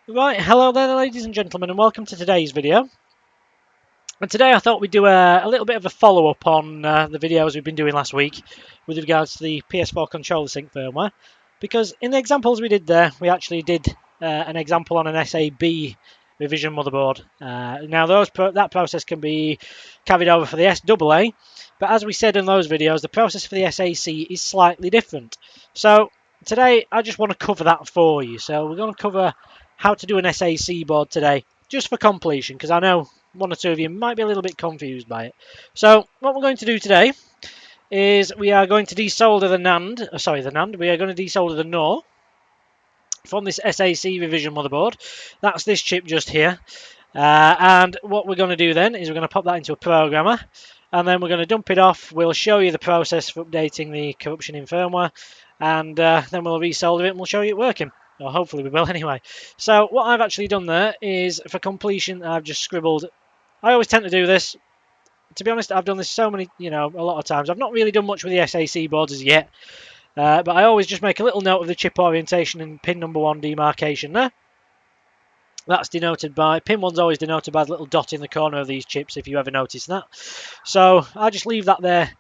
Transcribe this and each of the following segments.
Right, hello there ladies and gentlemen, and welcome to today's video. And today I thought we'd do a little bit of a follow-up on the videos we've been doing last week with regards to the PS4 Controller Sync firmware. Because in the examples we did there, we actually did an example on an SAB revision motherboard. Now that process can be carried over for the SAA, but as we said in those videos, the process for the SAC is slightly different. So today I just want to cover that for you. So we're going to cover how to do an SAC board today, just for completion, because I know one or two of you might be a little bit confused by it. So what we're going to do today is we are going to desolder the NAND, we are going to desolder the NOR from this SAC revision motherboard. That's this chip just here. And what we're going to do then is we're going to pop that into a programmer, and then we're going to dump it off. We'll show you the process for updating the corruption in firmware, and then we'll resolder it and we'll show you it working. Or hopefully we will anyway. So what I've actually done there is, for completion, I've just scribbled. I always tend to do this. To be honest, I've done this a lot of times. I've not really done much with the SAC boards as yet. But I always just make a little note of the chip orientation and pin number 1 demarcation there. That's denoted by, pin 1's always denoted by the little dot in the corner of these chips, if you ever notice that. So I just leave that there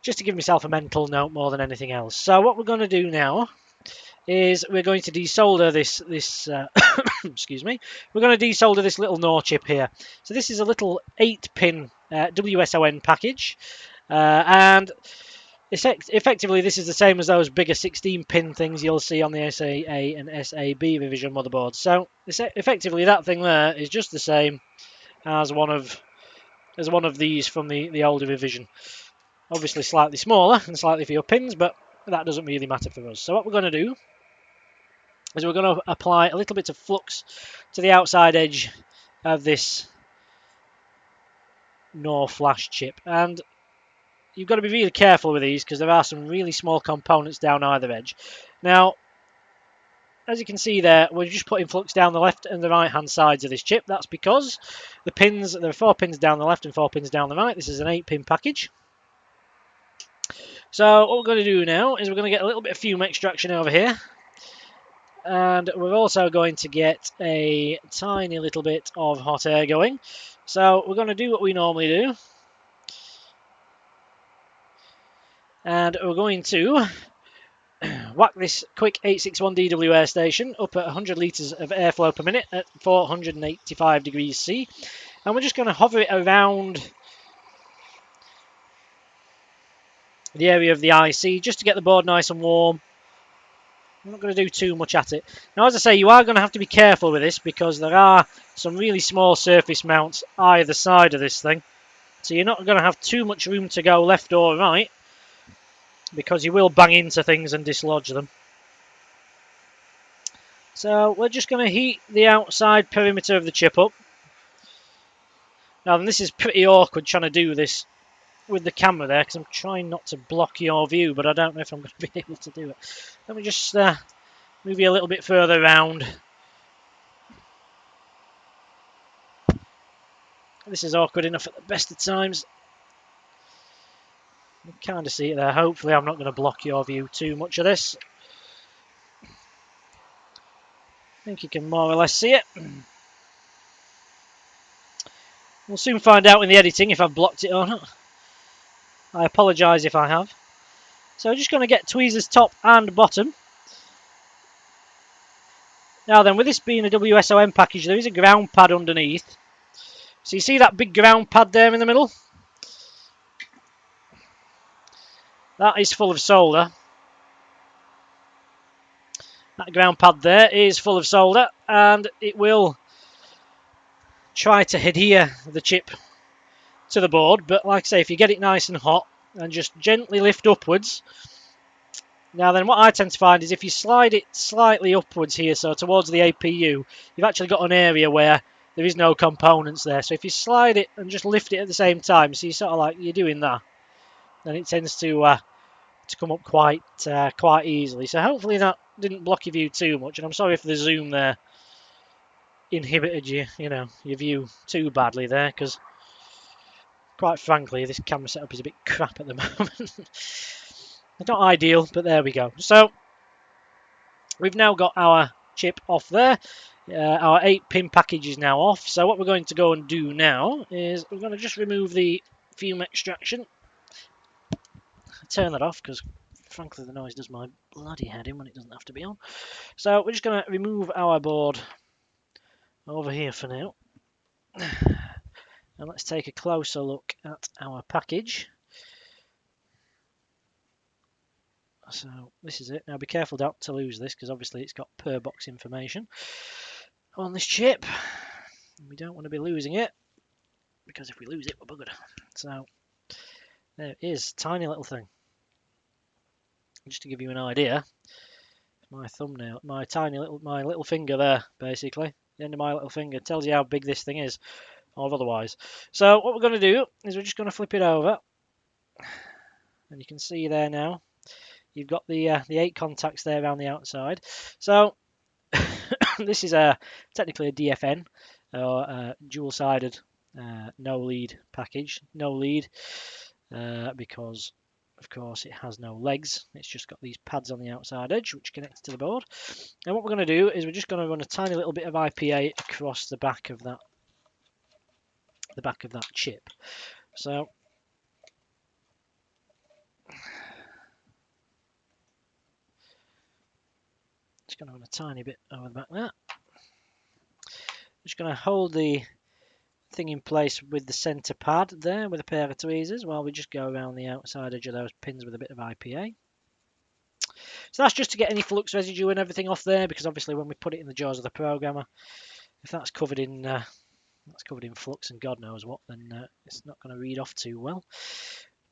just to give myself a mental note more than anything else. So what we're going to do now is we're going to desolder this excuse me, we're going to desolder this little NOR chip here. So this is a little 8-pin WSON package, and effectively this is the same as those bigger 16-pin things you'll see on the SAA and SAB revision motherboards. So effectively that thing there is just the same as one of these from the older revision. Obviously slightly smaller and slightly fewer pins, but that doesn't really matter for us. So what we're going to do is we're going to apply a little bit of flux to the outside edge of this NOR flash chip. And you've got to be really careful with these because there are some really small components down either edge. Now, as you can see there, we're just putting flux down the left and the right hand sides of this chip. That's because there are 4 pins down the left and 4 pins down the right. This is an 8-pin package. So what we're going to do now is we're going to get a little bit of fume extraction over here. And we're also going to get a tiny little bit of hot air going. So we're going to do what we normally do. And we're going to whack this quick 861DW air station up at 100 litres of airflow per minute at 485 degrees C. And we're just going to hover it around the area of the IC just to get the board nice and warm. I'm not going to do too much at it. Now, as I say, you are going to have to be careful with this because there are some really small surface mounts either side of this thing. So you're not going to have too much room to go left or right because you will bang into things and dislodge them. So we're just going to heat the outside perimeter of the chip up. Now, this is pretty awkward trying to do this with the camera there because I'm trying not to block your view, but I don't know if I'm going to be able to do it. Let me just move you a little bit further around. This is awkward enough at the best of times. You can kind of see it there. Hopefully I'm not going to block your view too much of this. I think you can more or less see it. We'll soon find out in the editing if I've blocked it or not. I apologise if I have. So I'm just going to get tweezers top and bottom. Now then, with this being a WSON package, there is a ground pad underneath. So you see that big ground pad there in the middle? That is full of solder. That ground pad there is full of solder, and it will try to adhere the chip to the board. But like I say, if you get it nice and hot and just gently lift upwards. Now then, what I tend to find is if you slide it slightly upwards here, so towards the APU, you've actually got an area where there is no components there. So if you slide it and just lift it at the same time, so you sort of like you're doing that, then it tends to come up quite easily. So hopefully that didn't block your view too much. And I'm sorry if the zoom there inhibited your view too badly there, because quite frankly, this camera setup is a bit crap at the moment. It's not ideal, but there we go. So we've now got our chip off there. Our 8-pin package is now off. So what we're going to go and do now is we're going to just remove the fume extraction. Turn that off because frankly the noise does my bloody head in when it doesn't have to be on. So we're just going to remove our board over here for now. And let's take a closer look at our package. So this is it. Now be careful not to lose this because obviously it's got per box information on this chip. We don't want to be losing it because if we lose it we're buggered. So there it is, tiny little thing. Just to give you an idea, my thumbnail, my little finger there, basically, the end of my little finger tells you how big this thing is, or otherwise. So what we're going to do is we're just going to flip it over, and you can see there now. You've got the 8 contacts there around the outside. So this is technically a DFN, or dual-sided no lead package. No lead because of course it has no legs. It's just got these pads on the outside edge which connect to the board. And what we're going to do is we're just going to run a tiny little bit of IPA across the back of that chip. So just going to run a tiny bit over the back there. Just going to hold the thing in place with the center pad there with a pair of tweezers while we just go around the outside edge of those pins with a bit of IPA. So that's just to get any flux residue and everything off there, because obviously when we put it in the jaws of the programmer, if that's covered in flux and God knows what, then it's not going to read off too well.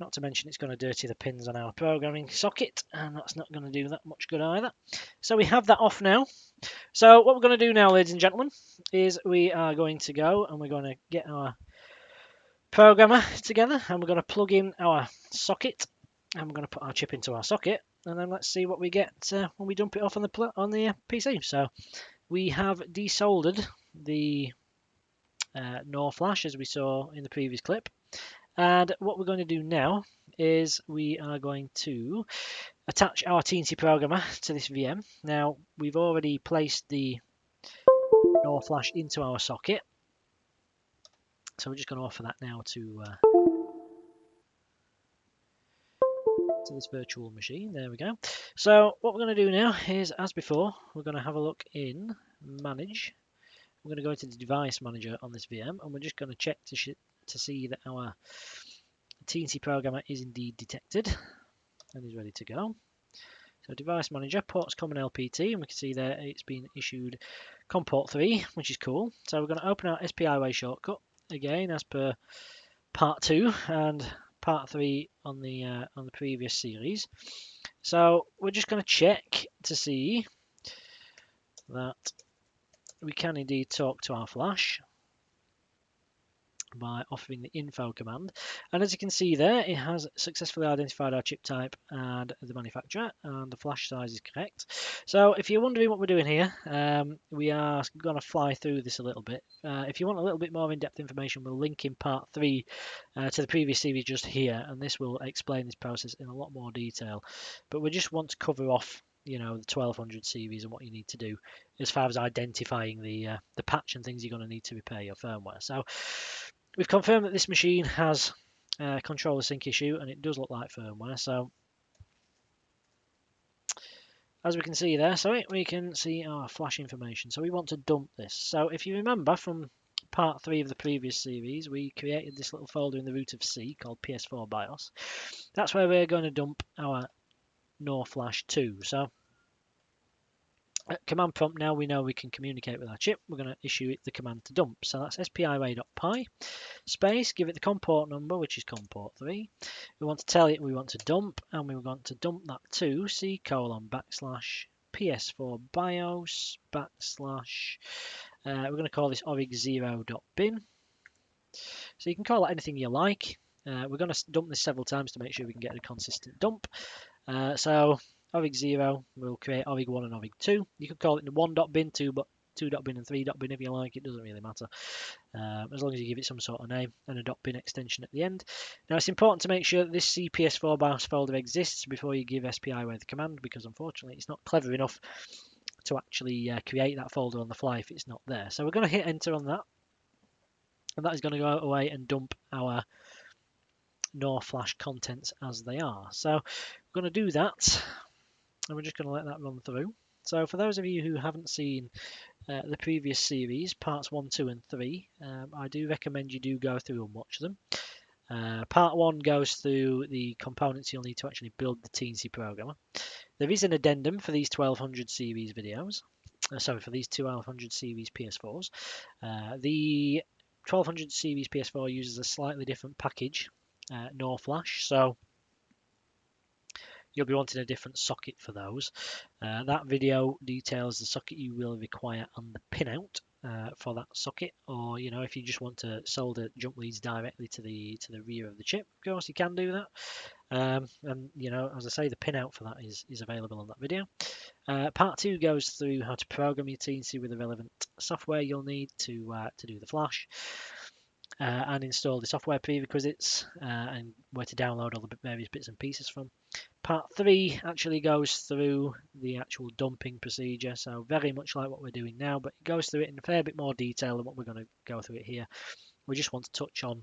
Not to mention it's going to dirty the pins on our programming socket, and that's not going to do that much good either. So we have that off now. So what we're going to do now, ladies and gentlemen, is we are going to go and we're going to get our programmer together, and we're going to plug in our socket, and we're going to put our chip into our socket, and then let's see what we get when we dump it off on the PC. So we have desoldered the NOR flash as we saw in the previous clip, and what we're going to do now is we are going to attach our Teensy programmer to this VM. Now we've already placed the NOR flash into our socket, so we're just going to offer that now to this virtual machine. There we go. So what we're going to do now is, as before, we're going to have a look in Manage. We're going to go into the Device Manager on this VM, and we're just going to check to see that our Teensy programmer is indeed detected and is ready to go. So Device Manager, ports common LPT, and we can see there it's been issued COM port 3, which is cool. So we're going to open our SPIWay shortcut again as per part 2 and part 3 on the previous series. So we're just going to check to see that we can indeed talk to our flash by offering the info command, and as you can see there, it has successfully identified our chip type and the manufacturer, and the flash size is correct. So if you're wondering what we're doing here, we are going to fly through this a little bit. If you want a little bit more in-depth information, we'll link in part 3 to the previous series just here, and this will explain this process in a lot more detail. But we just want to cover off, you know, the 1200 series and what you need to do as far as identifying the patch and things you're going to need to repair your firmware. So we've confirmed that this machine has a controller sync issue, and it does look like firmware. So as we can see there, we can see our flash information. So we want to dump this. So if you remember from part 3 of the previous series, we created this little folder in the root of C called PS4 BIOS. That's where we're going to dump our NOR flash to. So at command prompt, now we know we can communicate with our chip. We're going to issue it the command to dump. So that's spiway.py space, give it the COM port number, which is COM port 3. We want to tell it we want to dump, and we want to dump that to C:/PS4 BIOS / we're going to call this HxD0.bin. So you can call it anything you like. We're going to dump this several times to make sure we can get a consistent dump. So HxD0 will create HxD1 and HxD2. You could call it the 1.bin, 2.bin and 3.bin if you like. It doesn't really matter, as long as you give it some sort of name and a .bin extension at the end. Now it's important to make sure that this CPS4 BIOS folder exists before you give SPIWay the command, because unfortunately it's not clever enough to actually create that folder on the fly if it's not there. So we're going to hit enter on that, and that is going to go away and dump our NOR flash contents as they are. So we're going to do that, and we're just going to let that run through. So for those of you who haven't seen the previous series, parts 1, 2 and 3, I do recommend you do go through and watch them. Part 1 goes through the components you'll need to actually build the Teensy programmer. There is an addendum for these 1200 series videos. For these 1200 series PS4s. The 1200 series PS4 uses a slightly different package, NOR flash, so you'll be wanting a different socket for those. That video details the socket you will require and the pinout for that socket, or if you just want to solder jump leads directly to the rear of the chip, of course you can do that. And as I say, the pinout for that is available on that video. Part 2 goes through how to program your Teensy with the relevant software you'll need to do the flash. And install the software prerequisites and where to download all the various bits and pieces from. Part 3 actually goes through the actual dumping procedure, so very much like what we're doing now, but it goes through it in a fair bit more detail than what we're going to go through it here. We just want to touch on,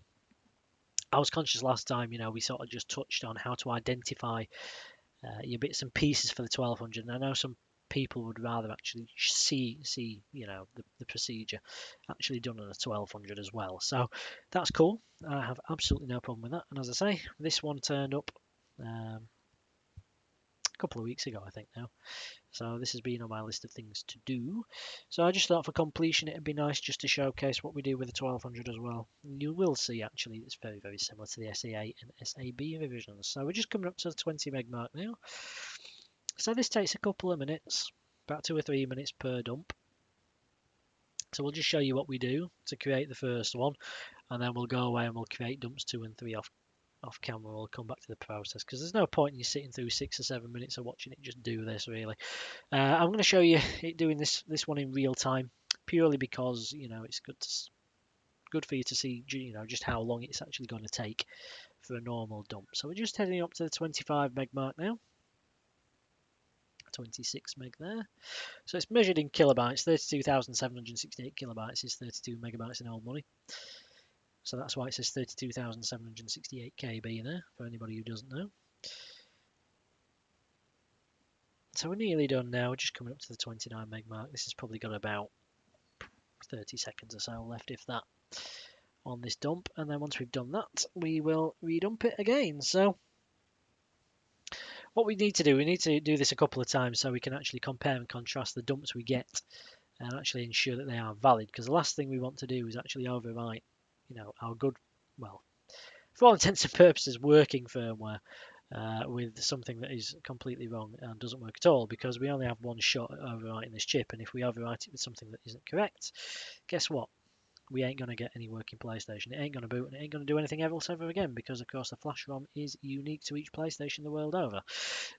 I was conscious last time, we sort of just touched on how to identify your bits and pieces for the 1200, and I know some people would rather actually see the procedure actually done on a 1200 as well. So that's cool. I have absolutely no problem with that. And as I say, this one turned up a couple of weeks ago, I think now. So this has been on my list of things to do. So I just thought for completion it'd be nice just to showcase what we do with the 1200 as well. You will see actually it's very, very similar to the SA and SAB revisions. So we're just coming up to the 20 meg mark now. So this takes a couple of minutes, about 2 or 3 minutes per dump. So we'll just show you what we do to create the first one, and then we'll go away and we'll create dumps 2 and 3 off camera. We'll come back to the process because there's no point in you sitting through 6 or 7 minutes of watching it just do this really. I'm going to show you it doing this one in real time, purely because it's good for you to see just how long it's actually going to take for a normal dump. So we're just heading up to the 25 meg mark now. 26 meg there. So it's measured in kilobytes. 32,768 kilobytes is 32 megabytes in old money. So that's why it says 32,768 KB there, for anybody who doesn't know. So we're nearly done now. We're just coming up to the 29 meg mark. This has probably got about 30 seconds or so left, if that, on this dump. And then once we've done that, we will redump it again. So what we need to do this a couple of times so we can actually compare and contrast the dumps we get and actually ensure that they are valid, because the last thing we want to do is actually overwrite our good, well, for all intents and purposes, working firmware with something that is completely wrong and doesn't work at all, because we only have one shot at overwriting this chip, and if we overwrite it with something that isn't correct, guess what? We ain't going to get any working PlayStation. It ain't going to boot, and it ain't going to do anything else ever again, because of course the flash ROM is unique to each PlayStation the world over.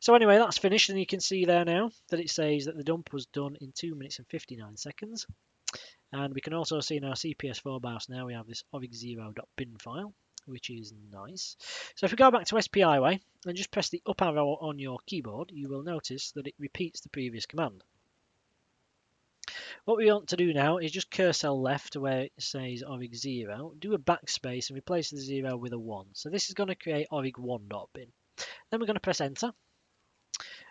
So anyway, that's finished, and you can see there now that it says that the dump was done in 2 minutes and 59 seconds. And we can also see in our CPS4 BIOS now we have this HxD.bin file, which is nice. So if we go back to SPIway and just press the up arrow on your keyboard, you will notice that it repeats the previous command. What we want to do now is just cursor left where it says ORIG0, do a backspace and replace the 0 with a 1. So this is going to create ORIG1.bin. Then we're going to press enter,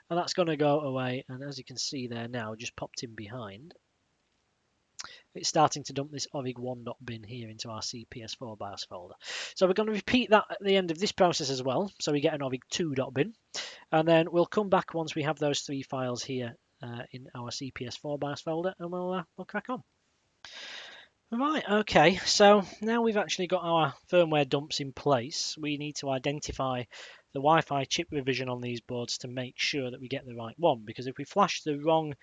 and that's going to go away, and as you can see there now, just popped in behind, it's starting to dump this ORIG1.bin here into our CPS4 BIOS folder. So we're going to repeat that at the end of this process as well, so we get an ORIG2.bin, and then we'll come back once we have those 3 files here in our CPS4 BIOS folder, and we'll crack on. Right, okay, so now we've actually got our firmware dumps in place, we need to identify the Wi-Fi chip revision on these boards to make sure that we get the right one, because if we flash the wrong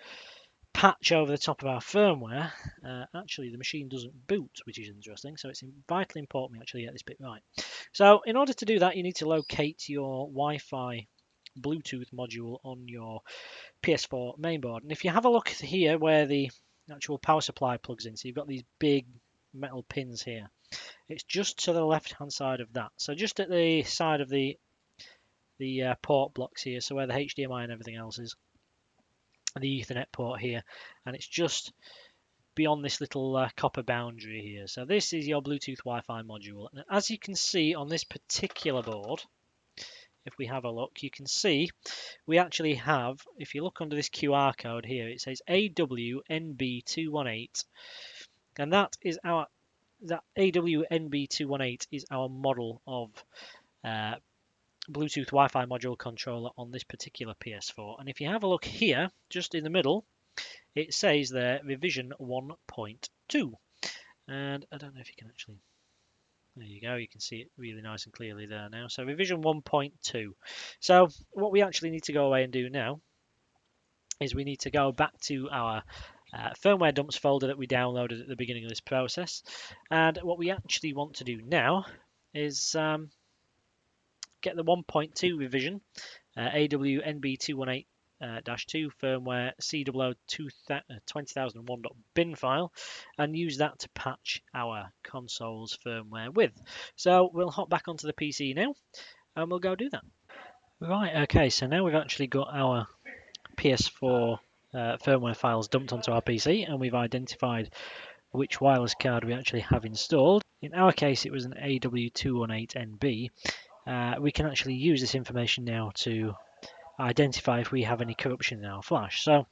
patch over the top of our firmware, actually the machine doesn't boot, which is interesting, so it's vitally important we actually get this bit right. So in order to do that, you need to locate your Wi-Fi Bluetooth module on your PS4 mainboard, and if you have a look here where the actual power supply plugs in, so you've got these big metal pins here, it's just to the left hand side of that, so just at the side of the port blocks here, so where the HDMI and everything else is. the Ethernet port here, and it's just beyond this little copper boundary here. So this is your Bluetooth Wi-Fi module. And as you can see on this particular board, if we have a look, you can see we actually have, if you look under this QR code here, it says AWNB218, and that AWNB218 is our model of Bluetooth Wi-Fi module controller on this particular PS4. And if you have a look here, just in the middle, it says there revision 1.2. And I don't know if you can actually, there you go, you can see it really nice and clearly there now. So revision 1.2. So what we actually need to go away and do now is we need to go back to our firmware dumps folder that we downloaded at the beginning of this process. And what we actually want to do now is get the 1.2 revision, AWNB218-2 firmware C0020001.bin file, and use that to patch our console's firmware with. So we'll hop back onto the PC now and we'll go do that. Right, okay, so now we've actually got our PS4 firmware files dumped onto our PC, and we've identified which wireless card we actually have installed. In our case, it was an AW218NB. We can actually use this information now to identify if we have any corruption in our flash. So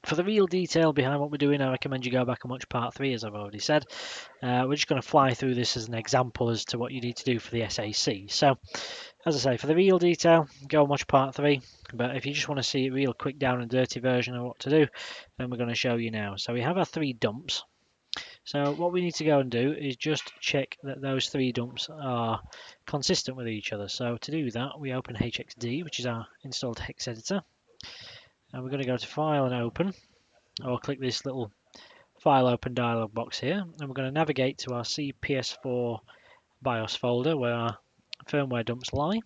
for the real detail behind what we're doing, I recommend you go back and watch part 3, as I've already said. We're just going to fly through this as an example as to what you need to do for the SAC. So as I say, for the real detail, go and watch part 3. But if you just want to see a real quick down and dirty version of what to do, then we're going to show you now. So we have our 3 dumps. So what we need to go and do is just check that those 3 dumps are consistent with each other. So to do that, we open HxD, which is our installed hex editor. And we're going to go to File and Open, or click this little File Open dialog box here. And we're going to navigate to our PS4 BIOS folder where our firmware dumps lie.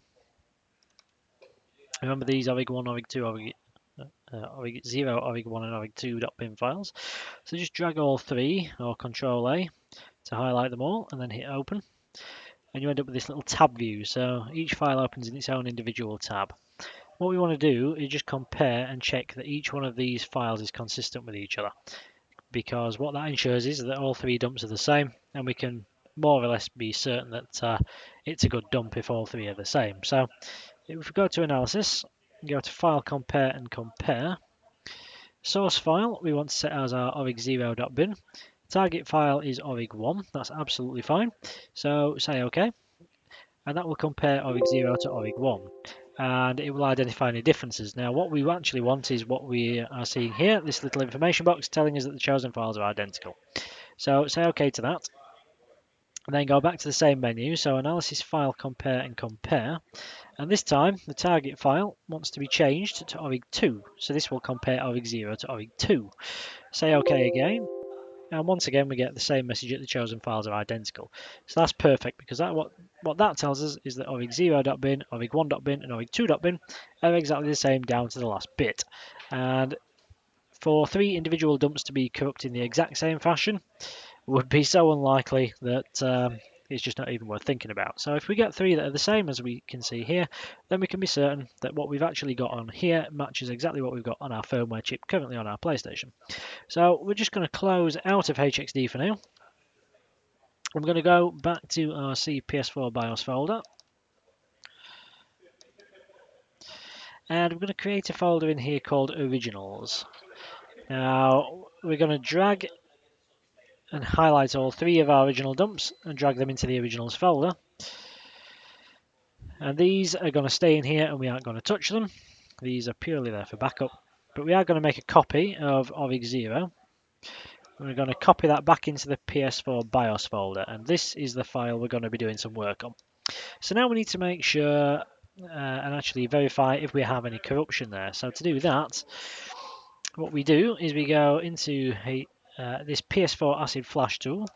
Remember these ORIG1, ORIG2, ORIG0, ORIG1 and ORIG2.bin files. So just drag all 3, or Control A, to highlight them all, and then hit Open. And you end up with this little tab view. So each file opens in its own individual tab. What we want to do is just compare and check that each one of these files is consistent with each other, because what that ensures is that all 3 dumps are the same, and we can more or less be certain that it's a good dump if all 3 are the same. So if we go to Analysis, go to File, Compare and Compare. Source file we want to set as our ORIG0.bin. Target file is ORIG1, that's absolutely fine. So say OK, and that will compare ORIG0 to ORIG1. And it will identify any differences. Now what we actually want is what we are seeing here, this little information box telling us that the chosen files are identical. So say OK to that, and then go back to the same menu, so Analysis, File, Compare and Compare. And this time the target file wants to be changed to ORIG2, so this will compare ORIG0 to ORIG2. Say OK again, and once again we get the same message that the chosen files are identical. So that's perfect, because what that tells us is that ORIG0.bin, ORIG1.bin and ORIG2.bin are exactly the same down to the last bit. And for 3 individual dumps to be corrupt in the exact same fashion would be so unlikely that it's just not even worth thinking about. So if we get 3 that are the same as we can see here, then we can be certain that what we've actually got on here matches exactly what we've got on our firmware chip currently on our PlayStation. So we're just going to close out of HxD for now. I'm going to go back to our PS4 BIOS folder. And we're going to create a folder in here called Originals. Now we're going to drag and highlight all 3 of our original dumps and drag them into the Originals folder. And these are going to stay in here and we aren't going to touch them. These are purely there for backup. But we are going to make a copy of ORIG0. We're going to copy that back into the PS4 BIOS folder, and this is the file we're going to be doing some work on. So now we need to make sure and actually verify if we have any corruption there. So to do that, what we do is we go into this PS4 Acid Flash tool,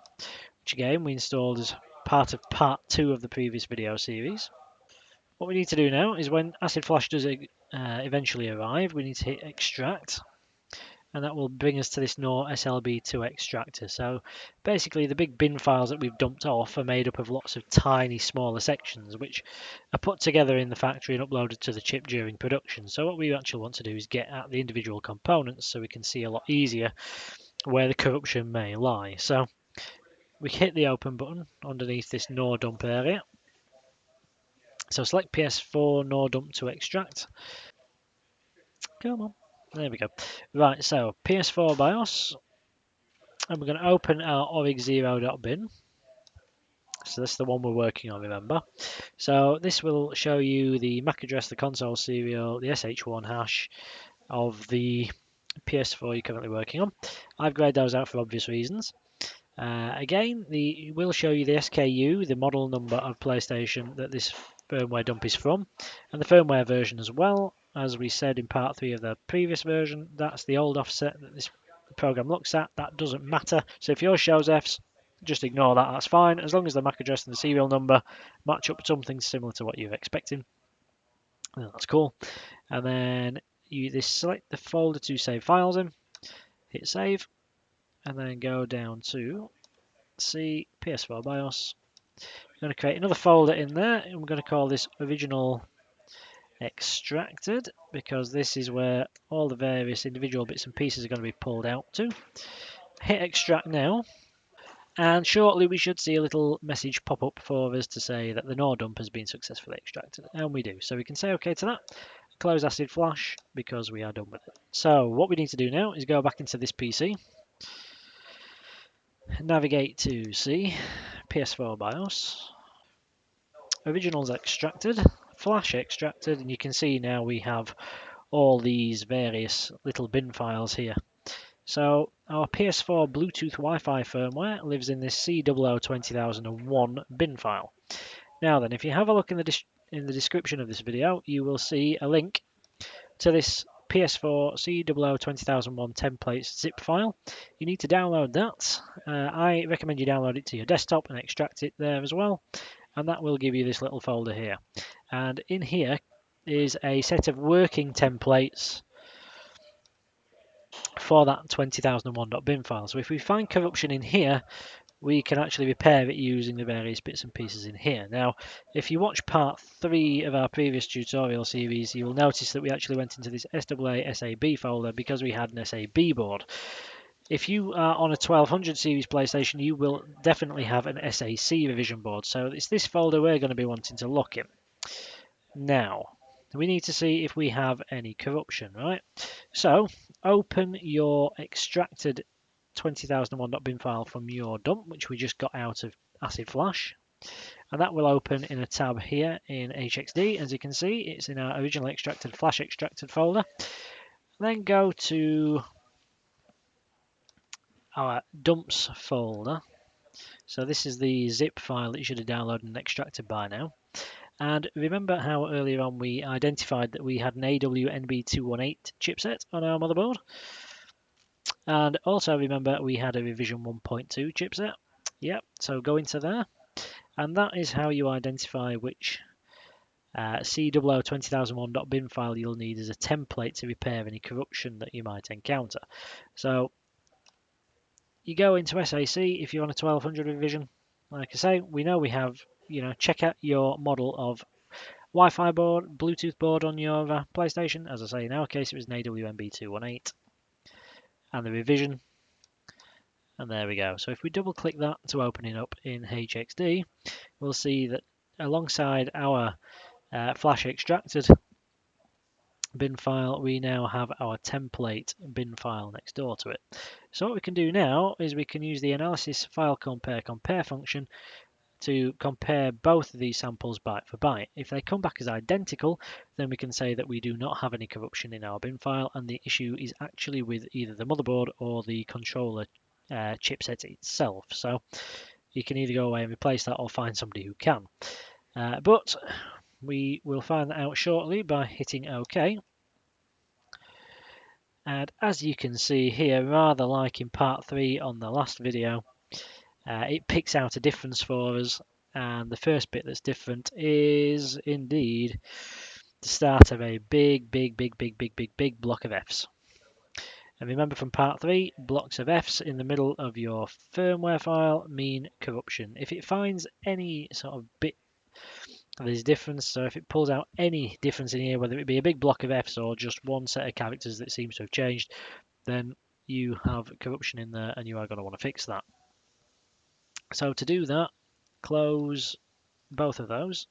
which again we installed as part of part 2 of the previous video series. What we need to do now is when Acid Flash does eventually arrive, we need to hit Extract. and that will bring us to this NOR SLB2 extractor. So basically the big bin files that we've dumped off are made up of lots of tiny smaller sections which are put together in the factory and uploaded to the chip during production. So what we actually want to do is get at the individual components so we can see a lot easier where the corruption may lie. So we hit the open button underneath this NOR dump area. So select PS4 NOR dump to extract. Come on. There we go. Right, so PS4 BIOS, and we're going to open our HxD0.bin. So this is the one we're working on, remember. So this will show you the MAC address, the console serial, the SH1 hash of the PS4 you're currently working on. I've grayed those out for obvious reasons. Again, it will show you the SKU, the model number of PlayStation that this firmware dump is from, and the firmware version as well. As we said in part 3 of the previous version, that's the old offset that this program looks at. That doesn't matter. So if yours shows Fs, just ignore that, that's fine. As long as the MAC address and the serial number match up something similar to what you're expecting, that's cool. And then you select the folder to save files in, hit save, and then go down to C, PS4 BIOS. We're going to create another folder in there, and we're going to call this original extracted, because this is where all the various individual bits and pieces are going to be pulled out to. Hit extract now, and shortly we should see a little message pop up for us to say that the NOR dump has been successfully extracted, and we do. So we can say OK to that, close Acid Flash, because we are done with it. So what we need to do now is go back into this PC, navigate to C, PS4 BIOS, originals extracted, flash extracted, and you can see now we have all these various little bin files here. So our PS4 Bluetooth Wi-Fi firmware lives in this C0020001 bin file. Now then, if you have a look in the description of this video, you will see a link to this PS4 C0020001 Templates zip file. You need to download that. I recommend you download it to your desktop and extract it there as well. And that will give you this little folder here. And in here is a set of working templates for that 20001.bin file. So if we find corruption in here, we can actually repair it using the various bits and pieces in here. Now, if you watch part 3 of our previous tutorial series, you will notice that we actually went into this SAA SAB folder because we had an SAB board. If you are on a 1200 series PlayStation, you will definitely have an SAC revision board. So it's this folder we're going to be wanting to look in. Now, we need to see if we have any corruption, right? So, open your extracted 20001.bin file from your dump, which we just got out of Acid Flash. And that will open in a tab here in HxD. As you can see, it's in our original extracted flash extracted folder. Then go to our dumps folder. So this is the zip file that you should have downloaded and extracted by now. And remember how earlier on we identified that we had an AWNB218 chipset on our motherboard? And also remember we had a revision 1.2 chipset. Yep, so go into there. And that is how you identify which C0020001.bin file you'll need as a template to repair any corruption that you might encounter. So you go into SAC if you're on a 1200 revision. Like I say, we know we have, check out your model of Wi-Fi board, Bluetooth board on your PlayStation. As I say, in our case, it was an AWNB218. And the revision. And there we go. So if we double click that to open it up in HxD, we'll see that alongside our flash extracted bin file, we now have our template bin file next door to it. So what we can do now is we can use the analysis file compare function to compare both of these samples byte for byte. If they come back as identical, then we can say that we do not have any corruption in our bin file and the issue is actually with either the motherboard or the controller chipset itself. So you can either go away and replace that or find somebody who can. But we will find that out shortly by hitting OK. And as you can see here, rather like in part 3 on the last video, it picks out a difference for us, and the first bit that's different is indeed the start of a big block of Fs. And remember from part 3, blocks of Fs in the middle of your firmware file mean corruption. If it finds any sort of bit there's difference, so if it pulls out any difference in here, whether it be a big block of Fs or just one set of characters that seems to have changed, then you have corruption in there and you are going to want to fix that. So to do that, close both of those.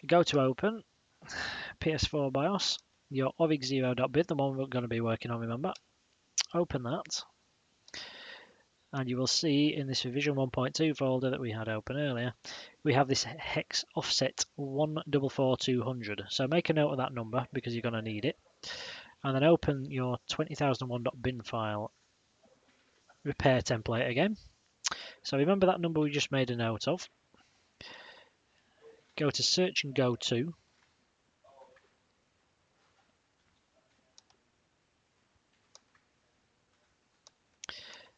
Go to open, PS4 BIOS, your HxD0.bin, the one we're going to be working on, remember. Open that. And you will see in this revision 1.2 folder that we had open earlier, we have this hex offset 144200. So make a note of that number because you're going to need it. And then open your 20001.bin file repair template again. So remember that number we just made a note of. Go to search and go to.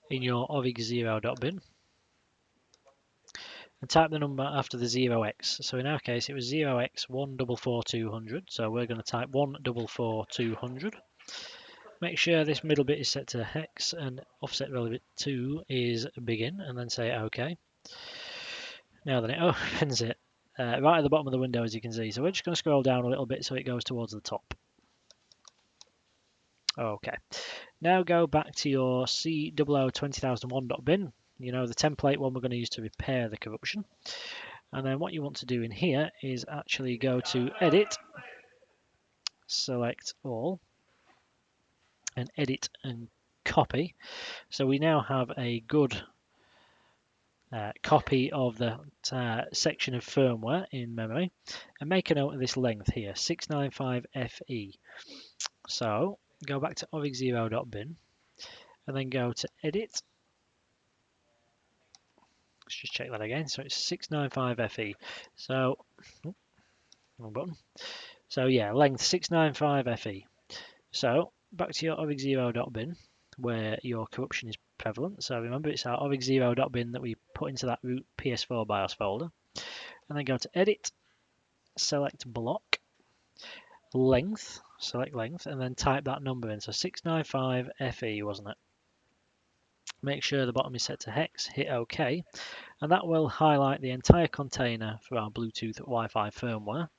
In your HxD0.bin. And type the number after the 0x. So in our case it was 0x144200. So we're going to type 144200. Make sure this middle bit is set to hex and offset relevant 2 is begin, and then say OK. Now then it opens it right at the bottom of the window, as you can see. So we're just going to scroll down a little bit so it goes towards the top. OK. Now go back to your C0020001.bin. You know, the template one we're going to use to repair the corruption. And then what you want to do in here is actually go to Edit, select All, and Edit and Copy. So we now have a good copy of the section of firmware in memory. And make a note of this length here, 695FE. So go back to HxD0.bin and then go to Edit. Let's just check that again. So it's 695FE. So, wrong button. So yeah, length 695FE. So back to your HxD0.bin where your corruption is prevalent. So remember it's our HxD0.bin that we put into that root PS4 BIOS folder. And then go to Edit, select Block, Length, select Length, and then type that number in. So 695FE, wasn't it? Make sure the bottom is set to hex, hit OK, and that will highlight the entire container for our Bluetooth Wi-Fi firmware.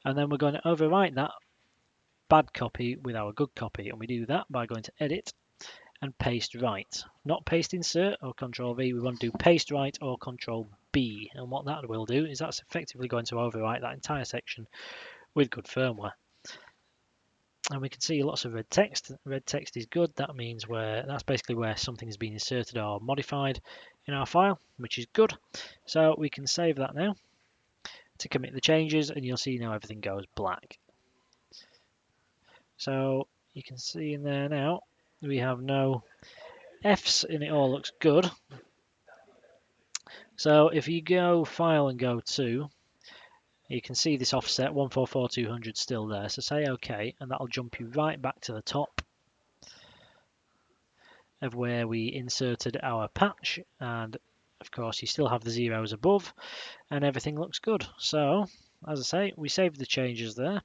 And then we're going to overwrite that bad copy with our good copy, and we do that by going to Edit and Paste Right. Not Paste Insert or Control V, we want to do Paste Right or Control B, and what that will do is that's effectively going to overwrite that entire section with good firmware. And we can see lots of red text. Red text is good. That means that's basically where something has been inserted or modified in our file, which is good. So we can save that now to commit the changes, and you'll see now everything goes black. So you can see in there now we have no Fs and it all looks good. So if you go File and go to, you can see this offset 144200 still there. So say OK, and that'll jump you right back to the top of where we inserted our patch. And of course, you still have the zeros above, and everything looks good. So as I say, we saved the changes there.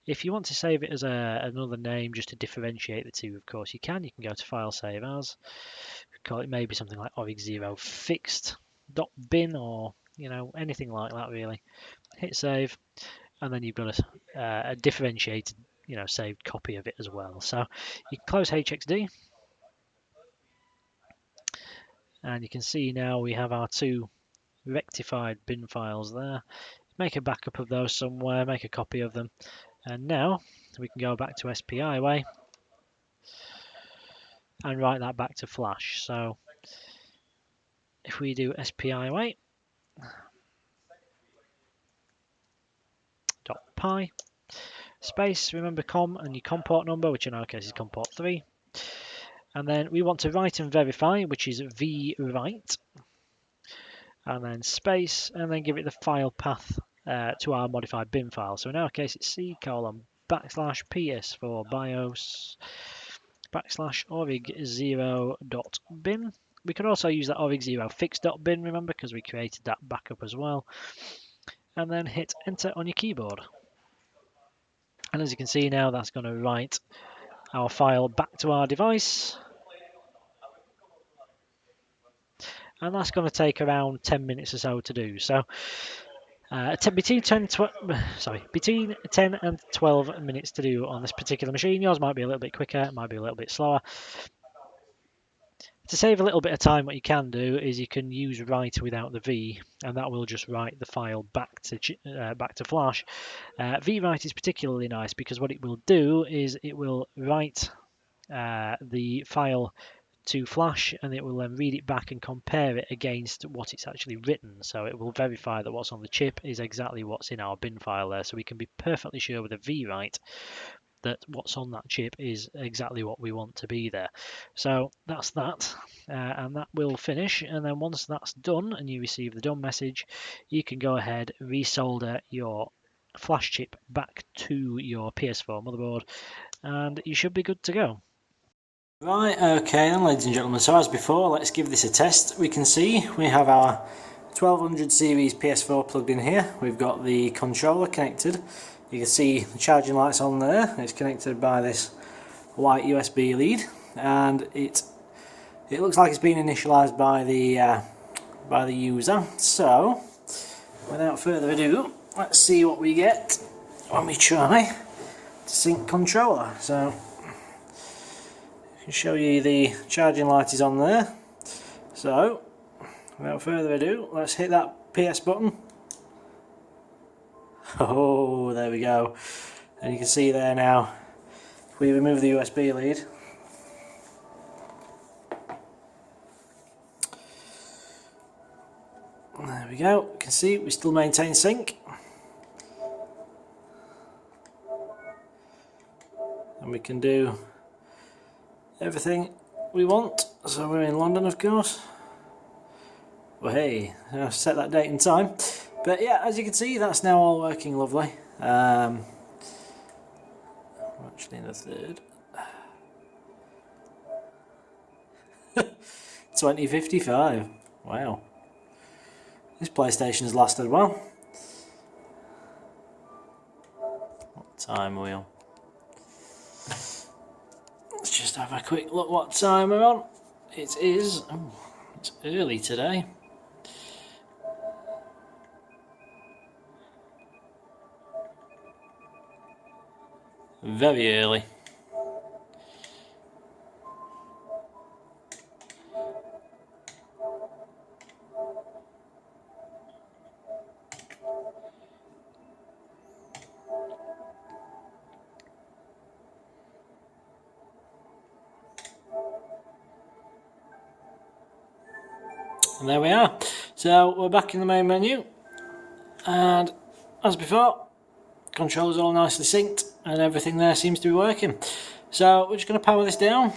If you want to save it as another name just to differentiate the two, of course you can. You can go to File, Save As. Call it maybe something like HxD0fixed.bin or anything like that really. Hit save, and then you've got a differentiated saved copy of it as well. So you can close HxD, and you can see now we have our two rectified bin files there. Make a backup of those somewhere, make a copy of them, and now we can go back to SPI way and write that back to flash. So if we do SPI way .py space, remember COM and your COM port number, which in our case is COM port 3, and then we want to write and verify, which is VWrite, and then space, and then give it the file path to our modified bin file. So in our case it's C:\PS4 BIOS /org0.bin. We could also use that org0fix.bin, remember, because we created that backup as well. And then hit enter on your keyboard. And as you can see now, that's going to write our file back to our device. And that's going to take around 10 minutes or so to do. So between 10 and 12 minutes to do on this particular machine. Yours might be a little bit quicker, it might be a little bit slower. To save a little bit of time, what you can do is you can use write without the V, and that will just write the file back to flash. VWrite is particularly nice because what it will do is it will write the file to flash, and it will then read it back and compare it against what it's actually written. So it will verify that what's on the chip is exactly what's in our bin file there. So we can be perfectly sure with a VWrite that what's on that chip is exactly what we want to be there. So that's that, and that will finish. And then once that's done and you receive the done message, you can go ahead, resolder your flash chip back to your PS4 motherboard, and you should be good to go. Right, okay then, ladies and gentlemen, so as before, let's give this a test. We can see we have our 1200 series PS4 plugged in here. We've got the controller connected. You can see the charging lights on there. It's connected by this white USB lead, and it looks like it's been initialized by the user. So without further ado, let's see what we get when we try to sync controller. So I can show you the charging light is on there. So without further ado, let's hit that PS button. Oh, there we go. And you can see there now, if we remove the USB lead, there we go. You can see we still maintain sync. And we can do everything we want. So we're in London, of course. Well, hey, I've set that date and time. But yeah, as you can see, that's now all working lovely. We're actually in the third. 2055. Wow. This PlayStation's lasted well. What time are we on? Let's just have a quick look what time we're on. It is, oh, it's early today. Very early. And there we are. So we're back in the main menu, and as before, controls all nicely synced and everything there seems to be working. So we're just going to power this down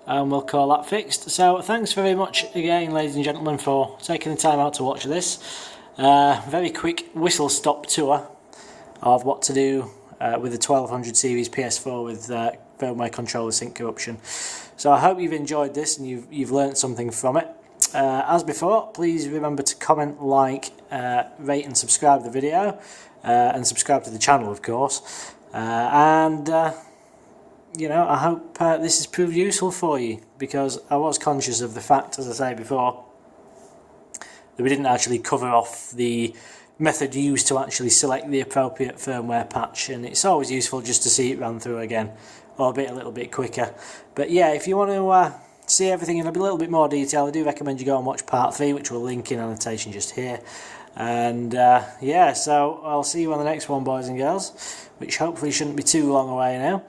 and we'll call that fixed. So thanks very much again, ladies and gentlemen, for taking the time out to watch this. Very quick whistle stop tour of what to do with the 1200 series PS4 with firmware controller sync corruption. So I hope you've enjoyed this and you've learned something from it. As before, please remember to comment, like, rate and subscribe to the video, and subscribe to the channel, of course. You know, I hope this has proved useful for you, because I was conscious of the fact, as I say before, that we didn't actually cover off the method used to actually select the appropriate firmware patch, and it's always useful just to see it run through again, albeit a little bit quicker. But yeah, if you want to see everything in a little bit more detail, I do recommend you go and watch part 3, which we'll link in annotation just here. And yeah, so I'll see you on the next one, boys and girls, which hopefully shouldn't be too long away now.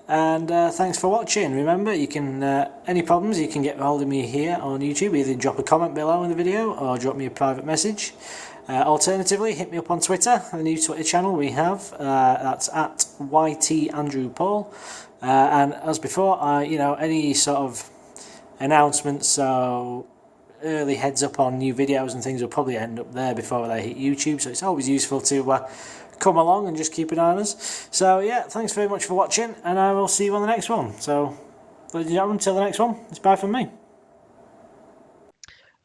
And thanks for watching. Remember, you can any problems, you can get hold of me here on YouTube. Either drop a comment below in the video or drop me a private message. Alternatively, hit me up on Twitter, the new Twitter channel we have. That's at YTAndrewPaul. And as before, you know, any sort of announcements, so early heads up on new videos and things will probably end up there before they hit YouTube, so it's always useful to come along and just keep an eye on us. So yeah, thanks very much for watching, and I will see you on the next one. So ladies and gentlemen, until the next one, it's bye from me.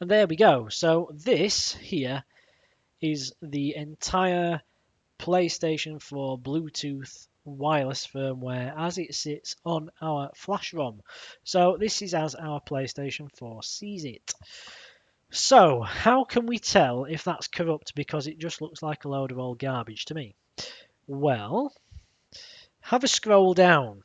And there we go. So this here is the entire PlayStation 4 Bluetooth wireless firmware as it sits on our flash ROM. So this is as our PlayStation 4 sees it. So how can we tell if that's corrupt, because it just looks like a load of old garbage to me? Well, have a scroll down